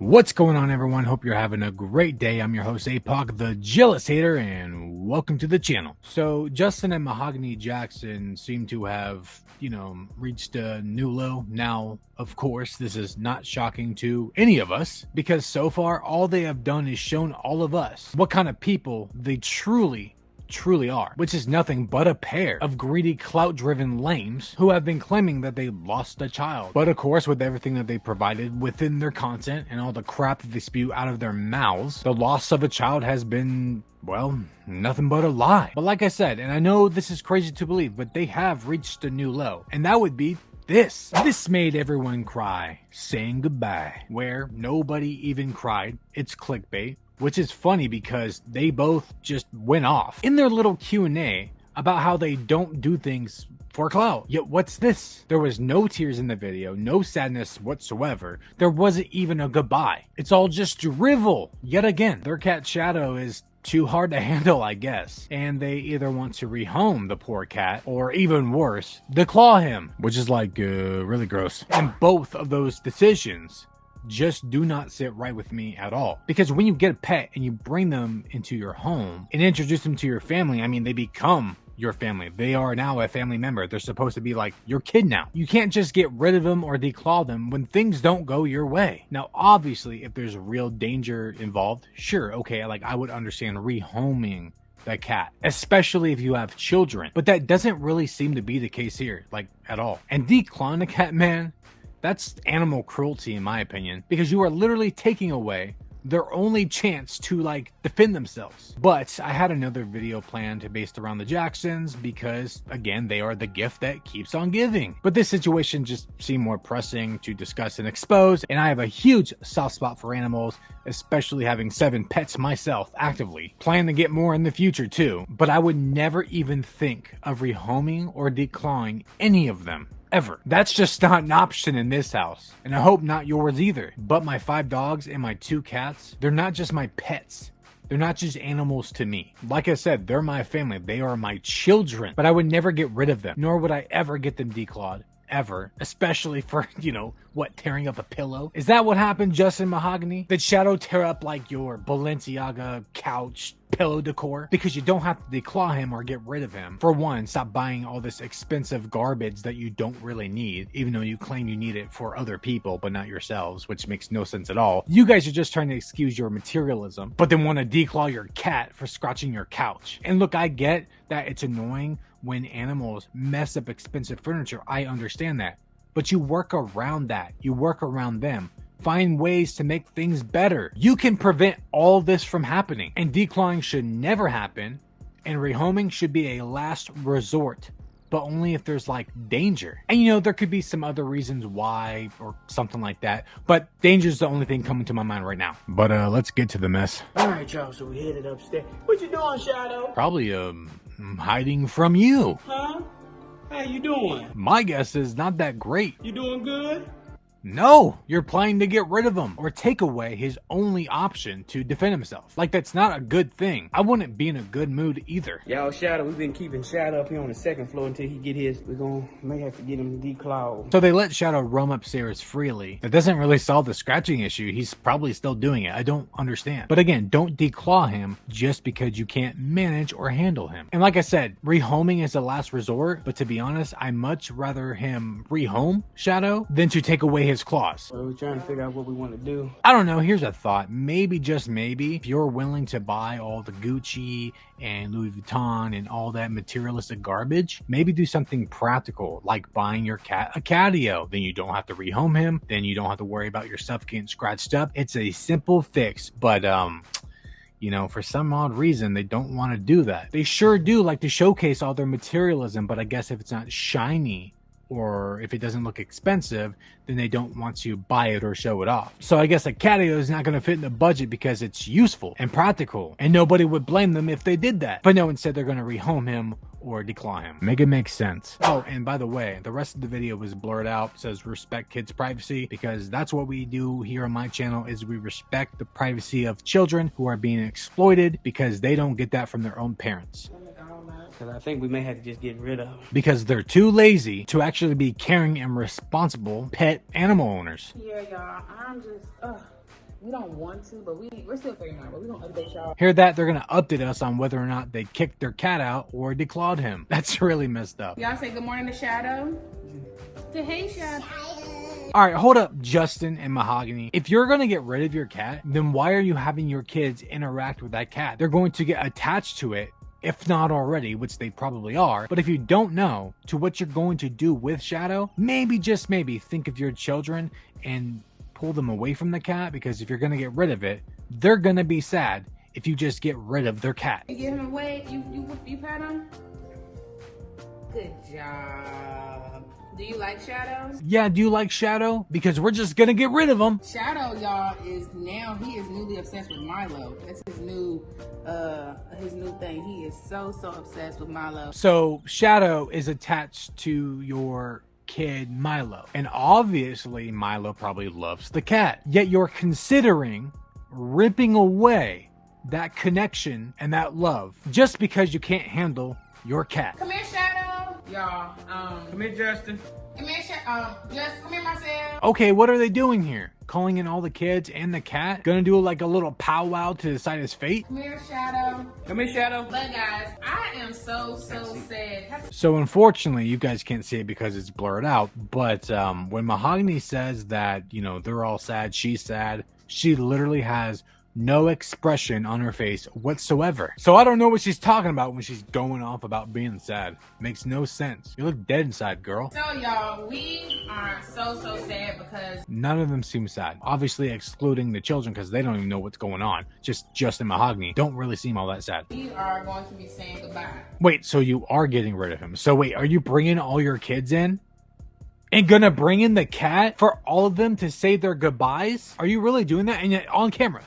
What's going on, everyone? Hope you're having a great day. I'm your host, Apoc, the Jealous Hater, and welcome to the channel. So, Justin and Mahogany Jackson seem to have, reached a new low. Now, of course, this is not shocking to any of us, because so far, all they have done is shown all of us what kind of people they truly are, which is nothing but a pair of greedy, clout-driven lames who have been claiming that they lost a child. But of course, with everything that they provided within their content and all the crap that they spew out of their mouths, the loss of a child has been, well, nothing but a lie. But like I said, and I know this is crazy to believe, but they have reached a new low, and that would be this. This made everyone cry, saying goodbye, where nobody even cried. It's clickbait. Which is funny because they both just went off in their little Q&A about how they don't do things for clout. Yet what's this? There was no tears in the video, no sadness whatsoever. There wasn't even a goodbye. It's all just drivel. Yet again, their cat Shadow is too hard to handle, I guess. And they either want to rehome the poor cat, or even worse, declaw him, which is like really gross. And both of those decisions just do not sit right with me at all. Because when you get a pet and you bring them into your home and introduce them to your family, I mean, they become your family. They are now a family member. They're supposed to be like your kid now. You can't just get rid of them or declaw them when things don't go your way. Now, obviously, if there's real danger involved, sure, okay, like I would understand rehoming the cat, especially if you have children. But that doesn't really seem to be the case here, like at all. And declawing a cat, man, that's animal cruelty in my opinion, because you are literally taking away their only chance to defend themselves. But I had another video planned based around the Jacksons because, again, they are the gift that keeps on giving. But this situation just seemed more pressing to discuss and expose, and I have a huge soft spot for animals, especially having 7 pets myself actively. Plan to get more in the future too, but I would never even think of rehoming or declawing any of them. Ever. That's just not an option in this house, and I hope not yours either. But my 5 dogs and my 2 cats, they're not just my pets. They're not just animals to me. Like I said, they're my family. They are my children, but I would never get rid of them, nor would I ever get them declawed. Ever, especially for, tearing up a pillow. Is that what happened, Justin Mahogany? Did Shadow tear up your Balenciaga couch pillow decor? Because you don't have to declaw him or get rid of him. For one, stop buying all this expensive garbage that you don't really need, even though you claim you need it for other people, but not yourselves, which makes no sense at all. You guys are just trying to excuse your materialism, but then want to declaw your cat for scratching your couch. And look, I get that it's annoying when animals mess up expensive furniture. I understand that. But you work around that. You work around them. Find ways to make things better. You can prevent all this from happening. And declawing should never happen. And rehoming should be a last resort. But only if there's danger. And there could be some other reasons why or something like that. But danger is the only thing coming to my mind right now. But let's get to the mess. Alright, y'all, so we headed upstairs. What you doing, Shadow? Probably hiding from you. Huh? How you doing? My guess is not that great. You doing good? No, you're planning to get rid of him or take away his only option to defend himself. That's not a good thing. I wouldn't be in a good mood either. Y'all, Shadow, we've been keeping Shadow up here on the 2nd floor until he get his. May have to get him declawed. So they let Shadow roam upstairs freely. That doesn't really solve the scratching issue. He's probably still doing it. I don't understand. But again, don't declaw him just because you can't manage or handle him. And like I said, rehoming is the last resort. But to be honest, I much rather him rehome Shadow than to take away his claws. Well, we're trying to figure out what we want to do. I don't know. Here's a thought. Maybe, just maybe, if you're willing to buy all the Gucci and Louis Vuitton and all that materialistic garbage, maybe do something practical, like buying your cat a catio. Then you don't have to rehome him. Then you don't have to worry about your stuff getting scratched up. It's a simple fix, but for some odd reason, they don't want to do that. They sure do like to showcase all their materialism, but I guess if it's not shiny or if it doesn't look expensive, then they don't want to buy it or show it off. So I guess a catio is not going to fit in the budget because it's useful and practical, and nobody would blame them if they did that. But no, instead they're going to rehome him or declaw him. Make it make sense. Oh, and by the way, the rest of the video was blurred out. It says respect kids' privacy, because that's what we do here on my channel, is we respect the privacy of children who are being exploited because they don't get that from their own parents. Because I think we may have to just get rid of them. Because they're too lazy to actually be caring and responsible pet animal owners. Yeah, y'all, I'm just, We don't want to, but we're still figuring out. But we're gonna update y'all. Hear that? They're gonna update us on whether or not they kicked their cat out or declawed him. That's really messed up. Y'all say good morning to Shadow. Say hey, Shadow. All right, hold up, Justin and Mahogany. If you're gonna get rid of your cat, then why are you having your kids interact with that cat? They're going to get attached to it, if not already, which they probably are. But if you don't know to what you're going to do with Shadow, maybe, just maybe, think of your children and pull them away from the cat, because if you're going to get rid of it, they're going to be sad if you just get rid of their cat. You give him away, you pat him? Good job. Do you like Shadows? Yeah, do you like Shadow? Because we're just going to get rid of him. Shadow, y'all, he is newly obsessed with Milo. That's his new thing. He is so obsessed with Milo. So Shadow is attached to your kid Milo, and obviously Milo probably loves the cat, yet you're considering ripping away that connection and that love just because you can't handle your cat. Come here, Shadow. Y'all, Come here, Justin. come here, just come here, Marcel. Okay, what are they doing here? Calling in all the kids and the cat? Gonna do like a little powwow to decide his fate? Come here, Shadow. Come here, Shadow. But guys, I am so sad. So unfortunately, you guys can't see it because it's blurred out, but when Mahogany says that, you know, they're all sad, she's sad, she literally has no expression on her face whatsoever. So I don't know what she's talking about when she's going off about being sad. Makes no sense. You look dead inside, girl. So y'all, we are so sad because none of them seem sad. Obviously excluding the children because they don't even know what's going on. Just Justin Mahogany don't really seem all that sad. we are going to be saying goodbye. Wait, so you are getting rid of him. So wait, are you bringing all your kids in? And gonna bring in the cat for all of them to say their goodbyes? Are you really doing that? And yet on camera,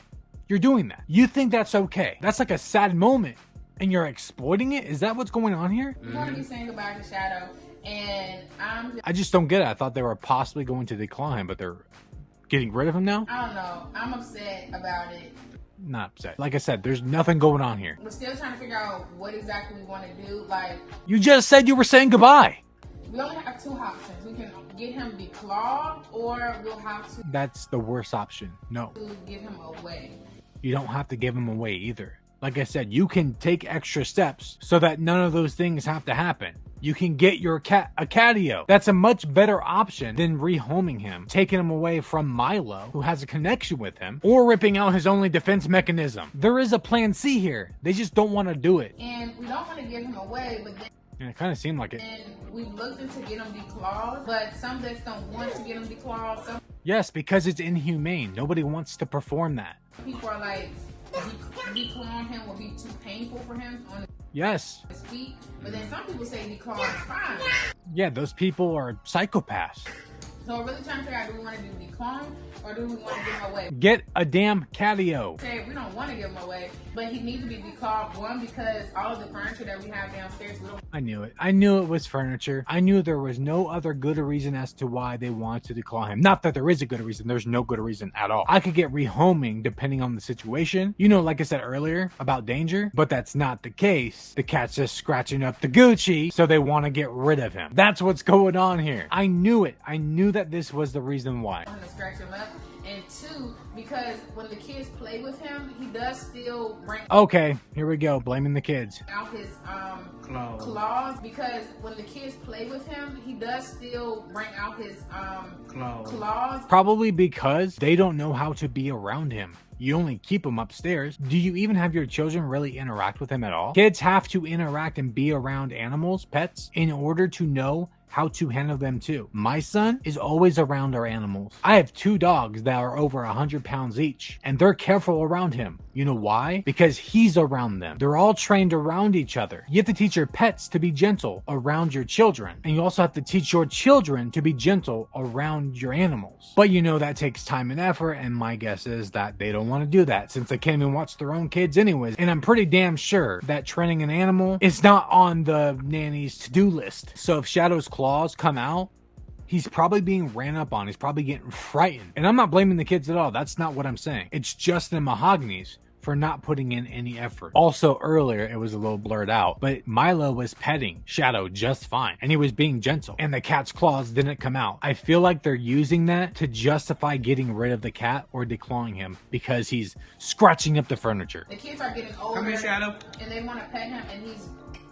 you're doing that. You think that's okay? That's like a sad moment and you're exploiting it? Is that what's going on here? We're going to be saying goodbye to Shadow, and I just don't get it. I thought they were possibly going to declaw him, but they're getting rid of him now? I don't know. I'm upset about it. Not upset. Like I said, there's nothing going on here. We're still trying to figure out what exactly we want to do. Like, You just said you were saying goodbye. we only have two options. We can get him declawed, or we'll have That's the worst option. No, to get him away. you don't have to give him away either. Like I said, you can take extra steps so that none of those things have to happen. You can get your cat a catio. That's a much better option than rehoming him, taking him away from Milo, who has a connection with him, or ripping out his only defense mechanism. There is a plan C here. They just don't want to do it. And we don't want to give him away, but then And it kind of seemed like it. we've looked into get him declawed, but some vets don't want to get him declawed. Some Yes, because it's inhumane. Nobody wants to perform that. people are like, declawing him will be too painful for him on Yes. his feet. But then some people say declaw is fine. Yeah, those people are psychopaths. So we're really trying to figure out, do we want to do declawing or do we want to give him away? Get a damn catio. Say we don't want to give him away, but he needs to be declawed. One, because all of the furniture that we have downstairs, we don't. I knew it. I knew it was furniture. I knew there was no other good reason as to why they wanted to declaw him. Not that there is a good reason. There's no good reason at all. I could get rehoming depending on the situation. You know, like I said earlier about danger, but that's not the case. The cat's just scratching up the Gucci, so they want to get rid of him. That's what's going on here. I knew it. I knew that this was the reason why. Want to scratch him up, and two, because when the kids play with him, he does still bring Okay, here we go. Blaming the kids. out his claws. Because when the kids play with him, he does still bring out his claws. Probably because they don't know how to be around him. You only keep him upstairs. Do you even have your children really interact with him at all? Kids have to interact and be around animals, pets, in order to know how to handle them too. My son is always around our animals. I have 2 dogs that are over 100 pounds each, and they're careful around him. You know why? Because he's around them. They're all trained around each other. You have to teach your pets to be gentle around your children, and you also have to teach your children to be gentle around your animals. But you know that takes time and effort, and my guess is that they don't want to do that since they can't even watch their own kids anyways. And I'm pretty damn sure that training an animal is not on the nanny's to-do list. So if Shadow's claws come out, he's probably being ran up on. He's probably getting frightened. And I'm not blaming the kids at all. That's not what I'm saying. It's Justin and Mahogany's for not putting in any effort. Also, earlier it was a little blurred out, but Milo was petting Shadow just fine, and he was being gentle, and the cat's claws didn't come out. I feel like they're using that to justify getting rid of the cat or declawing him because he's scratching up the furniture. The kids are getting older. Come here, Shadow. And they want to pet him, and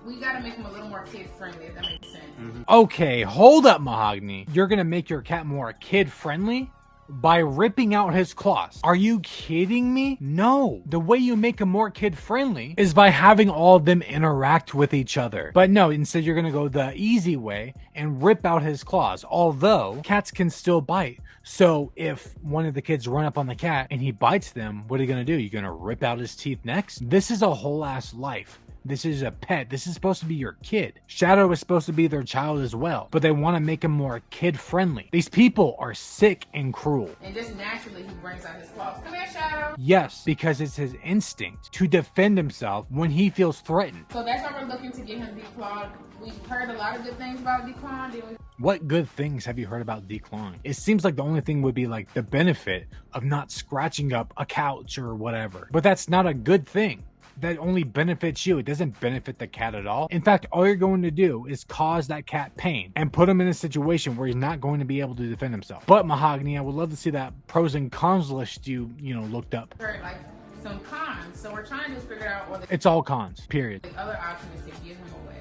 we gotta make him a little more kid friendly, if that makes sense. Okay, hold up, Mahogany. You're gonna make your cat more kid friendly by ripping out his claws? Are you kidding me? No. The way you make him more kid friendly is by having all of them interact with each other. But no, instead you're gonna go the easy way and rip out his claws. Although cats can still bite. So if one of the kids run up on the cat and he bites them, what are you gonna do? You're gonna rip out his teeth next? This is a whole ass life. This is a pet. This is supposed to be your kid. Shadow is supposed to be their child as well, but they want to make him more kid friendly. These people are sick and cruel. And just naturally, he brings out his claws. Come here, Shadow. Yes, because it's his instinct to defend himself when he feels threatened. So that's why we're looking to get him declawed. We've heard a lot of good things about declawing. What good things have you heard about declawing? It seems like the only thing would be like the benefit of not scratching up a couch or whatever. But that's not a good thing. That only benefits you. It doesn't benefit the cat at all. In fact, all you're going to do is cause that cat pain and put him in a situation where he's not going to be able to defend himself. But Mahogany, I would love to see that pros and cons list you looked up. Like some cons. So we're trying to just figure out what It's all cons, period. the other option is to give him away.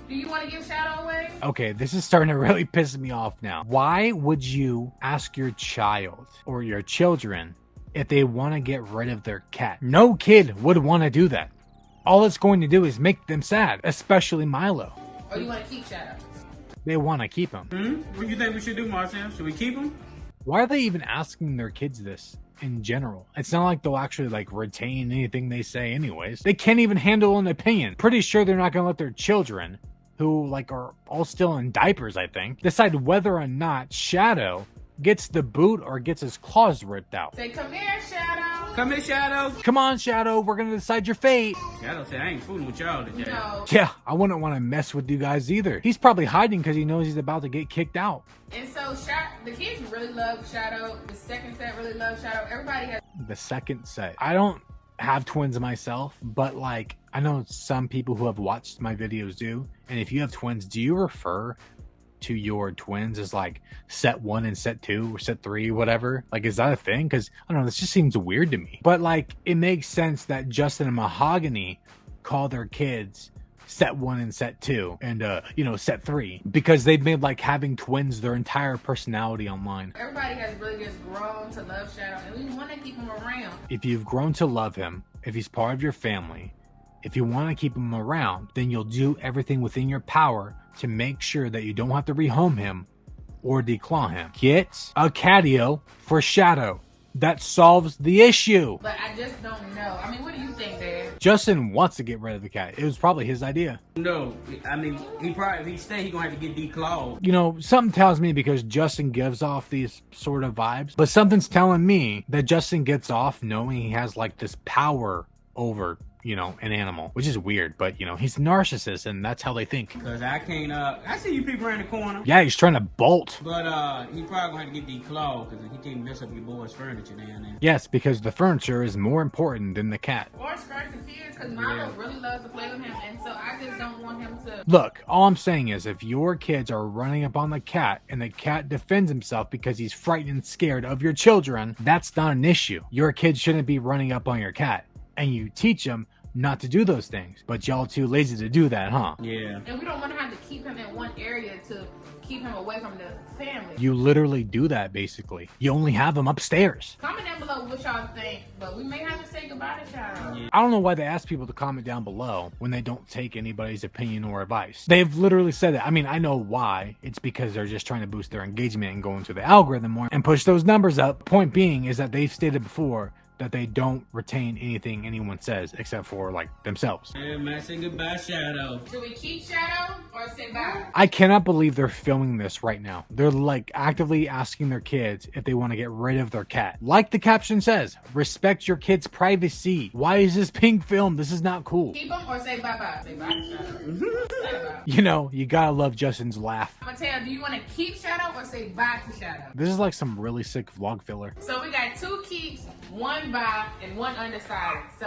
Do you want to give Shadow away? Okay, this is starting to really piss me off now. Why would you ask your child or your children if they want to get rid of their cat? No kid would want to do that. All it's going to do is make them sad, especially Milo. Or you want to keep Shadow? They want to keep him. What do you think we should do, Marcel? Should we keep him? Why are they even asking their kids this in general? It's not like they'll actually like retain anything they say anyways. They can't even handle an opinion. Pretty sure they're not going to let their children, who like are all still in diapers, I think, decide whether or not Shadow gets the boot or gets his claws ripped out. Say, come here, Shadow. Come here, Shadow. Come on, Shadow, we're gonna decide your fate. Shadow said, I ain't fooling with y'all today. No. Yeah, I wouldn't want to mess with you guys either. He's probably hiding because he knows he's about to get kicked out. And so the kids really love Shadow. The second set really loves Shadow. Everybody has. The second set. I don't have twins myself, but like I know some people who have watched my videos do. And if you have twins, do you refer to your twins as like set 1 and set 2 or set 3, whatever? Like, is that a thing? Because I don't know, this just seems weird to me. But like, it makes sense that Justin and Mahogany call their kids set 1 and set 2 and set 3 because they've made like having twins their entire personality online. Everybody has really just grown to love Shadow, and we want to keep him around. If you've grown to love him, if he's part of your family, if you want to keep him around, then you'll do everything within your power to make sure that you don't have to rehome him or declaw him. Get a catio for Shadow. That solves the issue. But I just don't know. I mean, what do you think, Dad? Justin wants to get rid of the cat. It was probably his idea. No, I mean, if he stay, he gonna have to get declawed. You know, something tells me, because Justin gives off these sort of vibes, but something's telling me that Justin gets off knowing he has like this power over an animal, which is weird, but he's a narcissist and that's how they think. Cause I can't, I see you people around the corner. Yeah, he's trying to bolt. But he probably gonna have to get declawed because he can't mess up your boy's furniture down there. Yes, because the furniture is more important than the cat. Or scratch the kids, because Milo really loves to play with him, and so I just don't want him to. Look, all I'm saying is if your kids are running up on the cat and the cat defends himself because he's frightened and scared of your children, that's not an issue. Your kids shouldn't be running up on your cat. And you teach them not to do those things, but y'all too lazy to do that, huh? Yeah. And we don't want to have to keep him in one area to keep him away from the family. You literally do that, basically. You only have him upstairs. Comment down below what y'all think, but we may have to say goodbye to Shadow. Yeah. I don't know why they ask people to comment down below when they don't take anybody's opinion or advice. They've literally said that. I mean, I know why. It's because they're just trying to boost their engagement and go into the algorithm more and push those numbers up. Point being is that they've stated before that they don't retain anything anyone says except for like themselves. Hey, man, say goodbye, Shadow. Should we keep Shadow or or say bye. I cannot believe they're filming this right now. They're like actively asking their kids if they want to get rid of their cat. Like the caption says, respect your kid's privacy. Why is this being filmed? This is not cool. Keep them or say bye-bye. Say bye to Shadow. Say bye. You know, you gotta love Justin's laugh. Mateo, do you want to keep Shadow or say bye to Shadow? This is like some really sick vlog filler. So we got 2 keeps, 1 bye, and 1 undecided. So,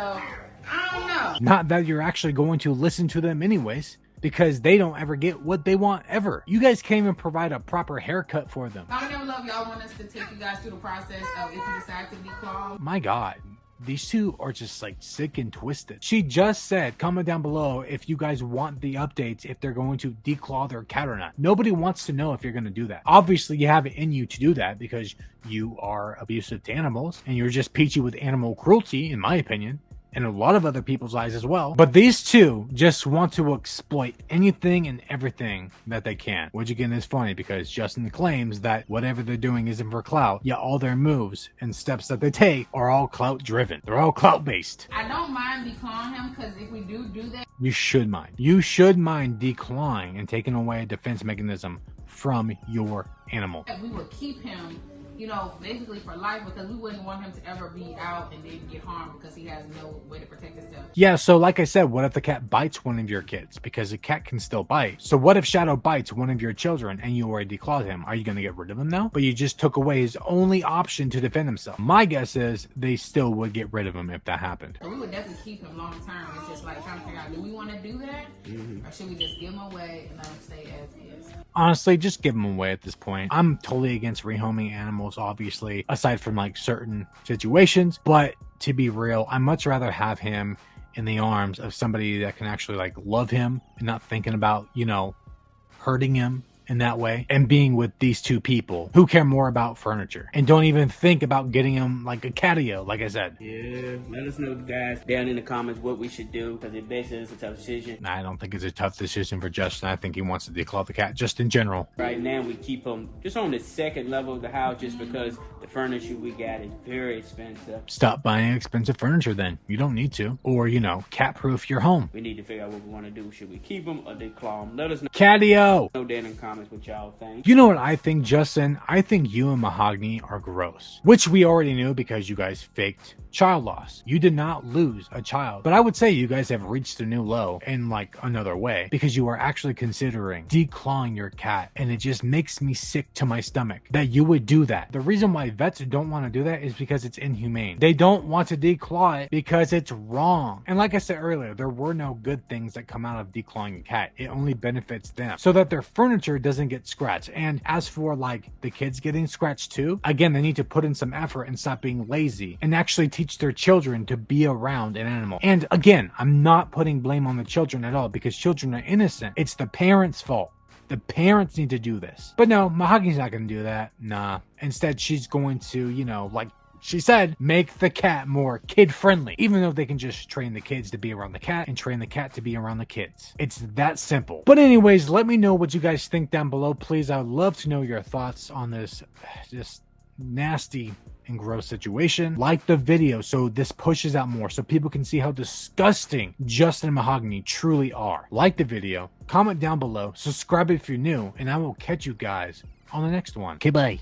I don't know. Not that you're actually going to listen to them anyways, because they don't ever get what they want ever. You guys can't even provide a proper haircut for them. Comment down below if y'all want us to take you guys through the process of if you decide to declaw. My God. These two are just like sick and twisted. She just said, comment down below if you guys want the updates, if they're going to declaw their cat or not. Nobody wants to know if you're going to do that. Obviously, you have it in you to do that because you are abusive to animals and you're just peachy with animal cruelty, in my opinion. And a lot of other people's eyes as well. But these two just want to exploit anything and everything that they can. Which again is funny because Justin claims that whatever they're doing isn't for clout, yet all their moves and steps that they take are all clout driven. They're all clout based. I don't mind declawing him because if we do that, you should mind. You should mind declawing and taking away a defense mechanism from your animal. we would keep him, you know, basically for life because we wouldn't want him to ever be out and then get harmed because he has no way to protect himself. Yeah, so like I said, what if the cat bites one of your kids? Because a cat can still bite. So what if Shadow bites one of your children and you already declawed him? Are you going to get rid of him now? But you just took away his only option to defend himself. My guess is they still would get rid of him if that happened. So we would definitely keep him long term. It's just like trying to figure out, do we want to do that? Or should we just give him away and let him stay as is? Honestly, just give him away at this point. I'm totally against rehoming animals, obviously, aside from like certain situations. But to be real, I'd much rather have him in the arms of somebody that can actually like love him and not thinking about, you know, hurting him in that way, and being with these two people who care more about furniture and don't even think about getting him like a catio, like I said. Yeah, let us know, guys, down in the comments what we should do because it basically is a tough decision. I don't think it's a tough decision for Justin. I think he wants to declaw the cat just in general. Right now we keep him just on the second level of the house just because the furniture we got is very expensive. Stop buying expensive furniture then. You don't need to. Or, you know, cat proof your home. We need to figure out what we want to do. Should we keep him or declaw him? Let us know. Catio! Down in the comments what y'all think. You know what I think, Justin? I think you and Mahogany are gross. Which we already knew because you guys faked child loss. You did not lose a child. But I would say you guys have reached a new low in like another way because you are actually considering declawing your cat, and it just makes me sick to my stomach that you would do that. The reason why vets don't want to do that is because it's inhumane. They don't want to declaw it because it's wrong. And like I said earlier, there were no good things that come out of declawing a cat. It only benefits them so that their furniture doesn't get scratched. And as for like the kids getting scratched too, again, they need to put in some effort and stop being lazy and actually teach their children to be around an animal. And again, I'm not putting blame on the children at all because children are innocent. It's the parents' fault. The parents need to do this. But no, Mahogany's not going to do that. Nah. Instead, she's going to, you know, like she said, make the cat more kid-friendly, even though they can just train the kids to be around the cat and train the cat to be around the kids. It's that simple. But anyways, let me know what you guys think down below, please. I would love to know your thoughts on this just nasty and gross situation. Like the video so this pushes out more so people can see how disgusting Justin and Mahogany truly are. Like the video, comment down below, subscribe if you're new, and I will catch you guys on the next one. Okay, bye.